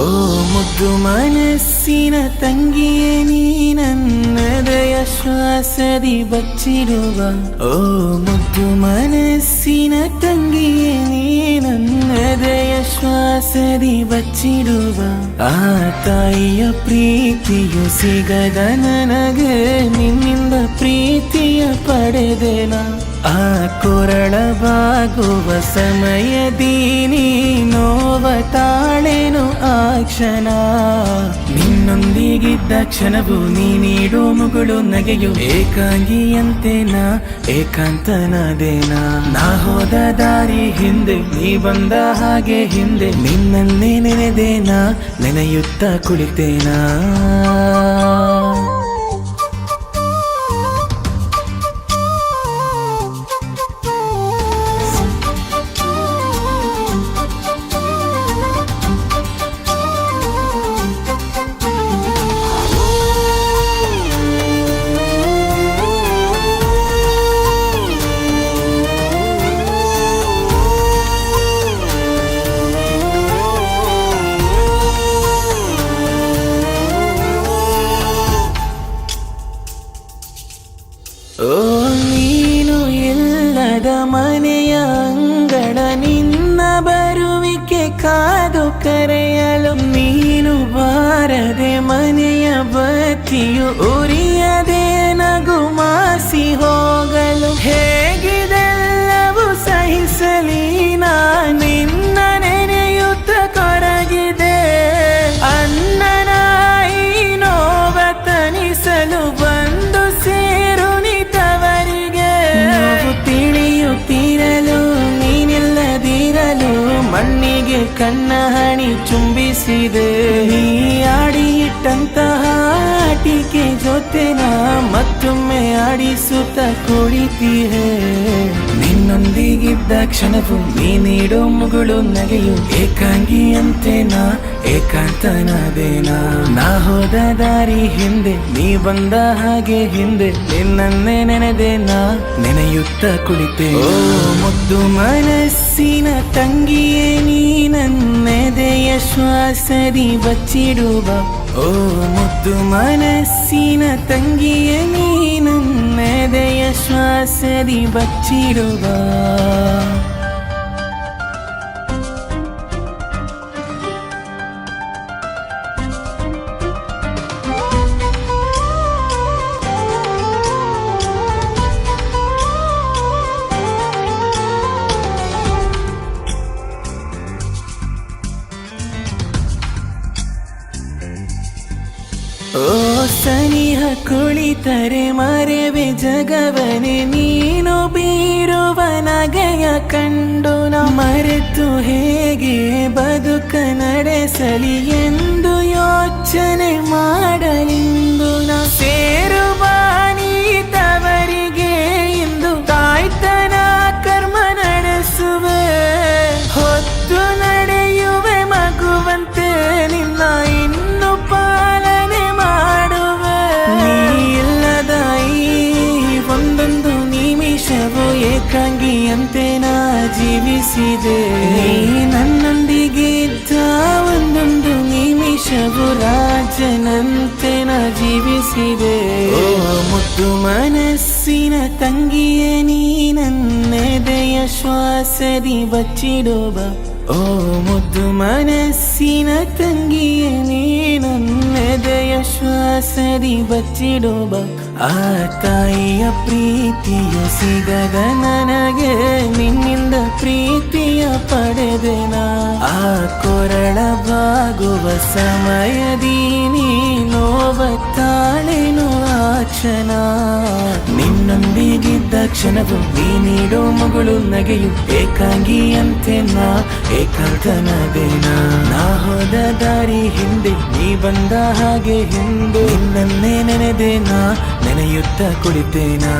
ಓ ಮುದ್ದು ಮನಸ್ಸಿನ ತಂಗಿಯೇ ನೀ ನನ್ನದಯ ಶ್ವಾಸದಿ ಬಚ್ಚಿಡುವ. ಓ ಮುದ್ದು ಮನಸ್ಸಿನ ತಂಗಿಯೇ ನೀ ನನ್ನದಯ ಶ್ವಾಸದಿ ಬಚ್ಚಿಡುವ. ಆ ತಾಯಿಯ ಪ್ರೀತಿಯು ಸಿಗದ ನನಗೆ ನಿನ್ನಿಂದ ಪ್ರೀತಿಯ ಪಡೆದೆನ. ಆ ಕೊರಳ ಬಾಗುವ ಸಮಯದೀನಿ ನೋವ ತಾಳೆನು ಆ ಕ್ಷಣ. ನಿನ್ನೊಂದಿಗಿದ್ದ ಕ್ಷಣವು ನೀ ನೀಡೋ ಮುಗುಳು ನಗೆಯು ಏಕಾಂಗಿಯಂತೆನಾ ಏಕಾಂತನದೇನಾ. ನಾ ಹೋದ ದಾರಿ ಹಿಂದೆ ನೀ ಬಂದ ಹಾಗೆ ಹಿಂದೆ ನಿನ್ನನ್ನೇ ನೆನೆದೇನಾ ನೆನೆಯುತ್ತ ಕುಳಿತೇನಾ. ಓ ನೀನು ಇಲ್ಲದ ಮನೆಯ ಅಂಗಳ ನಿನ್ನ ಬರುವಿಕೆ ಕಾದು ಕರೆಯಲು. ನೀನು ಬಾರದೆ ಮನೆಯ ಬತ್ತಿಯು ಉರಿಯದೆ ನಗು ಮಾಸಿ ಹೋಗಲು. ಹೇಗಿದೆಲ್ಲವೂ ಸಹಿಸಲಿ ನಿನ್ನ ನೆನೆಯುತ್ತ ಕೊರಗಿದೆ. ಅನ್ನನಾಯಿ ನೋವ ತಣಿಸಲು ಬಂದು ಸೇರು ನಿತವರಿಗೆ. ತಿಳಿಯುತ್ತಿರಲು ನೀನಿಲ್ಲದಿರಲು ಮಣ್ಣಿಗೆ ಕಣ್ಣ ಹಣಿ ಚುಂಬಿಸಿದೆ. ನೀ ಆಡಿ ಇಟ್ಟಂತಹ ಆಟಿಕೆ ಜೊತೆನ ಮತ್ತೊಮ್ಮೆ ಆಡಿಸುತ್ತ ಕುಳಿತಿಹೆ. ನಿನ್ನೊಂದಿಗಿದ್ದ ಕ್ಷಣವು ನೀ ನೀಡೋ ಮುಗುಳು ನಗೆಯು ಏಕಾಂಗಿಯಂತೆನಾ ಏಕಾಂತನದೇನಾ. ನಾ ಹೋದ ದಾರಿ ಹಿಂದೆ ನೀ ಬಂದ ಹಾಗೆ ಹಿಂದೆ ನಿನ್ನನ್ನೇ ನೆನೆದೇನಾ ನೆನೆಯುತ್ತ ಕುಳಿತೆ. ಓ ಮುದ್ದು ಮನಸ್ಸಿನ ತಂಗಿಯೇ ನೀ ನನ್ನೆದೆಯ ಶ್ವಾಸದಿ ಬಚ್ಚಿಡುವ. ಓ ಮುದ್ದು ಮನಸ್ಸಿನ ತಂಗಿಯೇ ನೀ ನನ್ನೆದೆಯ ಶ್ವಾಸದಿ ಬಚ್ಚಿಡುವ. ಓ ಸನಿಹ ಕುಳಿತರೆ ಮರೆವೆ ಜಗವನೆ ನೀನು ಬೀರುವ ನಗೆಯ ಕಂಡು. ನ ಮರೆತು ಹೇಗೆ ಬದುಕ ನಡೆಸಲಿ ಎಂದು ಯೋಚನೆ ಮಾಡಲಿಂದು. ನ ಸೇರುವ ನೀತವರಿಗೆ ಇಂದು ತಾಯ್ತನ ಕರ್ಮ ನಡೆಸುವೆ. ಹೊತ್ತು ನಡೆಯುವೆ ಮಗುವಂತೆ ನಿನ್ನ ಇನ್ನು ಪಾಲನೆ ಮಾಡುವೆ. ನೀ ಇಲ್ಲದ ಈ ಒಂದೊಂದು ನಿಮಿಷವು ಏಕಾಂಗಿಯಂತೆ ನಾ ಜೀವಿಸಿದೆ. ನೀ ನನ್ನೊಂದಿಗೆ ಇದ್ದ ಒಂದೊಂದು ನಿಮಿಷವು ರಾಜನಂತೆ ನಾ ಜೀವಿಸಿದೆ. ಓ ಮುದ್ದು ಮನಸ್ಸಿನ ತಂಗಿಯೇ ನೀ ನನ್ನೆದೆಯ ಶ್ವಾಸದಿ ಬಚ್ಚಿಡುವ. ಓ ಮುದ್ದು ಮನಸ್ಸಿನ ತಂಗಿಯೇ ನೀ ನನ್ನೆದೆಯ ಶ್ವಾಸದಿ ಬಚ್ಚಿಡುವ. ಆ ತಾಯಿಯ ಪ್ರೀತಿಯು ಸಿಗದ ನನಗೆ ನಿನ್ನಿಂದ ಪ್ರೀತಿಯ ಪಡೆದೆನ. ಆ ಕೊರಳ ಬಾಗುವ ಸಮಯದೀನಿ ನೋವ ತಾಳೆನು ಆ ಕ್ಷಣ. ನಿನ್ನೊಂದಿಗಿದ್ದ ಕ್ಷಣವು ನೀ ನೀಡೋ ಮಗಳು ನಗೆಯು ಏಕಾಂಗಿಯಂತೆನಾ ಏಕಾಂತನದೇನಾ. ನಾ ಹೋದ ದಾರಿ ಹಿಂದೆ ನೀ ಬಂದ ಹಾಗೆ ಹಿಂದೆ ನಿನ್ನನ್ನೇ ನೆನೆದೇನಾ ನೆನೆಯುತ್ತ ಕುಳಿತೇನಾ.